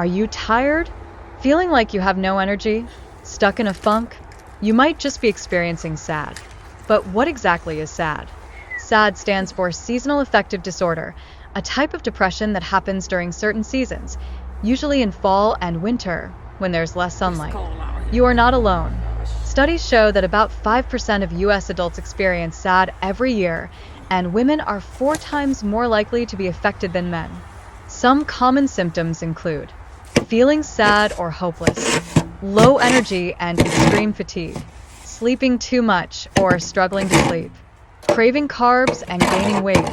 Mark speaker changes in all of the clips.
Speaker 1: Are you tired? Feeling like you have no energy? Stuck in a funk? You might just be experiencing SAD. But what exactly is SAD? SAD stands for Seasonal Affective Disorder, a type of depression that happens during certain seasons, usually in fall and winter, when there's less sunlight. You are not alone. Studies show that about 5% of US adults experience SAD every year, and women are 4 times more likely to be affected than men. Some common symptoms include feeling sad or hopeless, low energy and extreme fatigue, sleeping too much or struggling to sleep, craving carbs and gaining weight,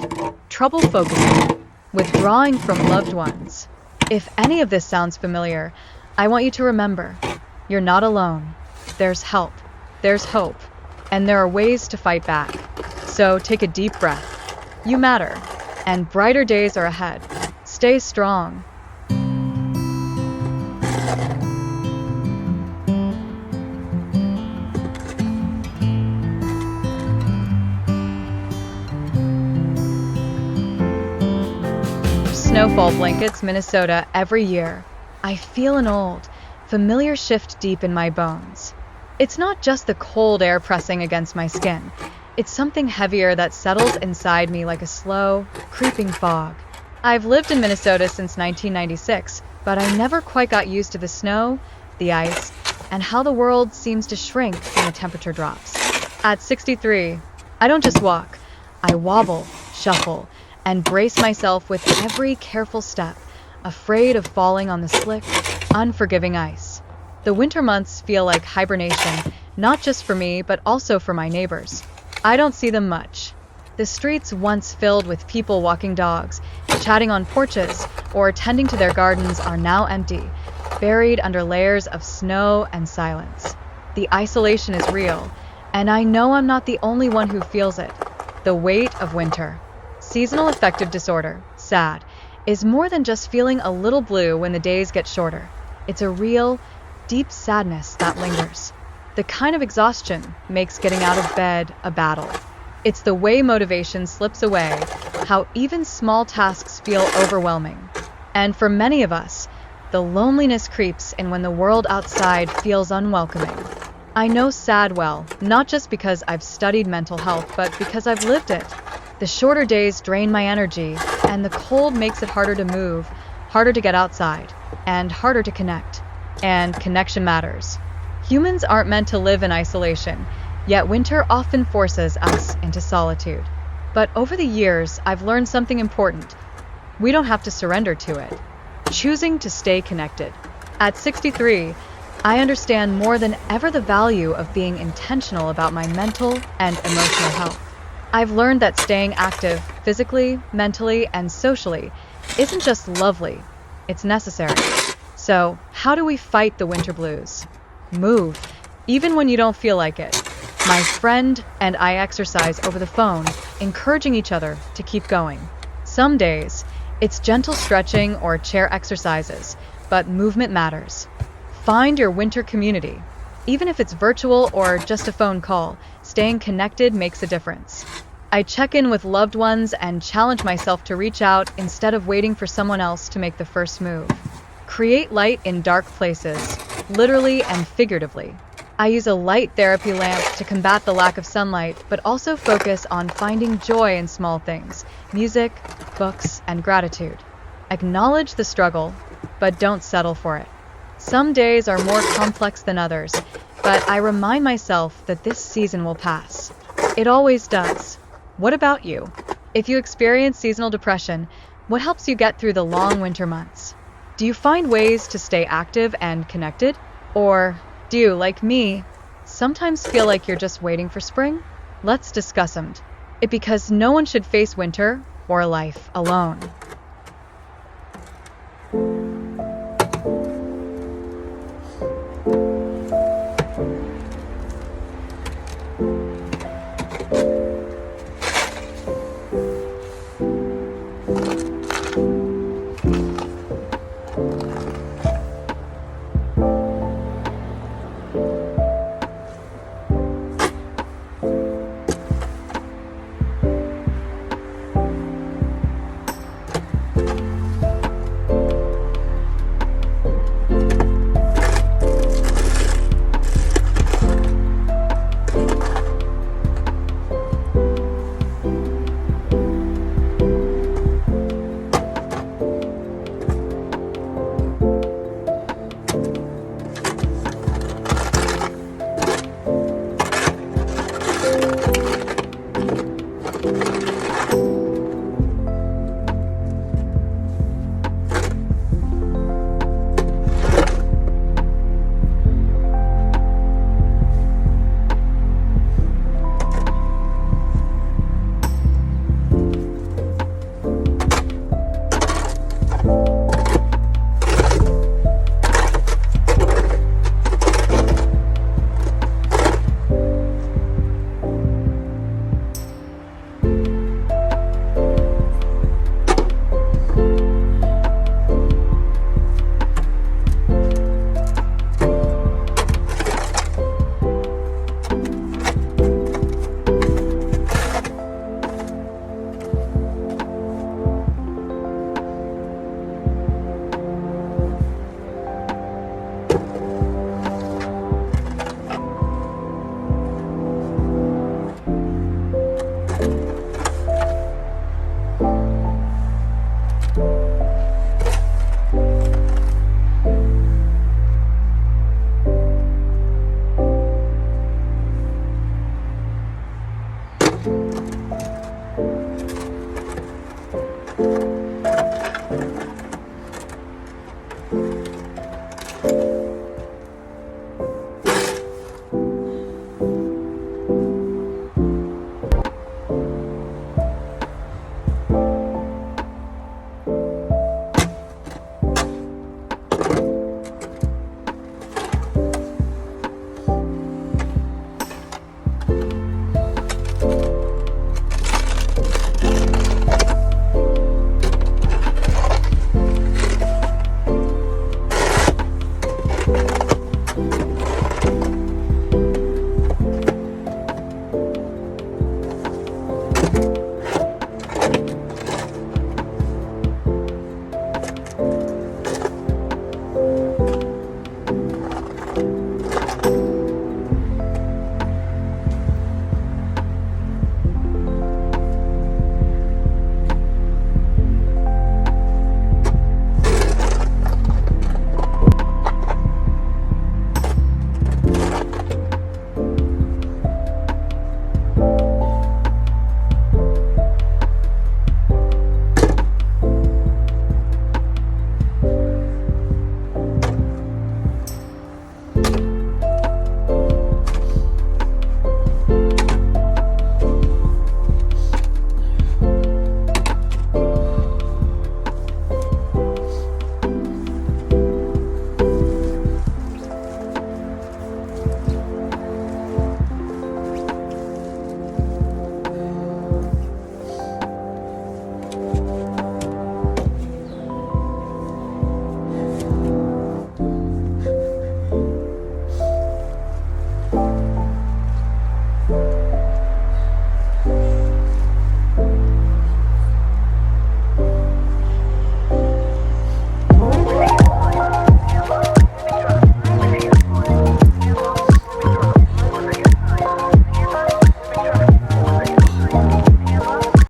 Speaker 1: trouble focusing, withdrawing from loved ones. If any of this sounds familiar, I want you to remember, you're not alone. There's help, there's hope, and there are ways to fight back. So take a deep breath. You matter, and brighter days are ahead. Stay strong. Snowfall blankets, Minnesota, every year. I feel an old, familiar shift deep in my bones. It's not just the cold air pressing against my skin. It's something heavier that settles inside me like a slow, creeping fog. I've lived in Minnesota since 1996, but I never quite got used to the snow, the ice, and how the world seems to shrink when the temperature drops. At 63, I don't just walk. I wobble, shuffle, and brace myself with every careful step, afraid of falling on the slick, unforgiving ice. The winter months feel like hibernation, not just for me, but also for my neighbors. I don't see them much. The streets once filled with people walking dogs, chatting on porches, or tending to their gardens are now empty, buried under layers of snow and silence. The isolation is real, and I know I'm not the only one who feels it. The weight of winter. Seasonal Affective Disorder, SAD, is more than just feeling a little blue when the days get shorter. It's a real, deep sadness that lingers. The kind of exhaustion makes getting out of bed a battle. It's the way motivation slips away, how even small tasks feel overwhelming. And for many of us, the loneliness creeps in when the world outside feels unwelcoming. I know SAD well, not just because I've studied mental health, but because I've lived it. The shorter days drain my energy, and the cold makes it harder to move, harder to get outside, and harder to connect. And connection matters. Humans aren't meant to live in isolation, yet winter often forces us into solitude. But over the years, I've learned something important. We don't have to surrender to it. Choosing to stay connected. At 63, I understand more than ever the value of being intentional about my mental and emotional health. I've learned that staying active, physically, mentally, and socially, isn't just lovely, it's necessary. So, how do we fight the winter blues? Move, even when you don't feel like it. My friend and I exercise over the phone, encouraging each other to keep going. Some days, it's gentle stretching or chair exercises, but movement matters. Find your winter community. Even if it's virtual or just a phone call, staying connected makes a difference. I check in with loved ones and challenge myself to reach out instead of waiting for someone else to make the first move. Create light in dark places, literally and figuratively. I use a light therapy lamp to combat the lack of sunlight, but also focus on finding joy in small things, music, books, and gratitude. Acknowledge the struggle, but don't settle for it. Some days are more complex than others, but I remind myself that this season will pass. It always does. What about you? If you experience seasonal depression, what helps you get through the long winter months? Do you find ways to stay active and connected? Or do you, like me, sometimes feel like you're just waiting for spring? Let's discuss them. Because no one should face winter or life alone.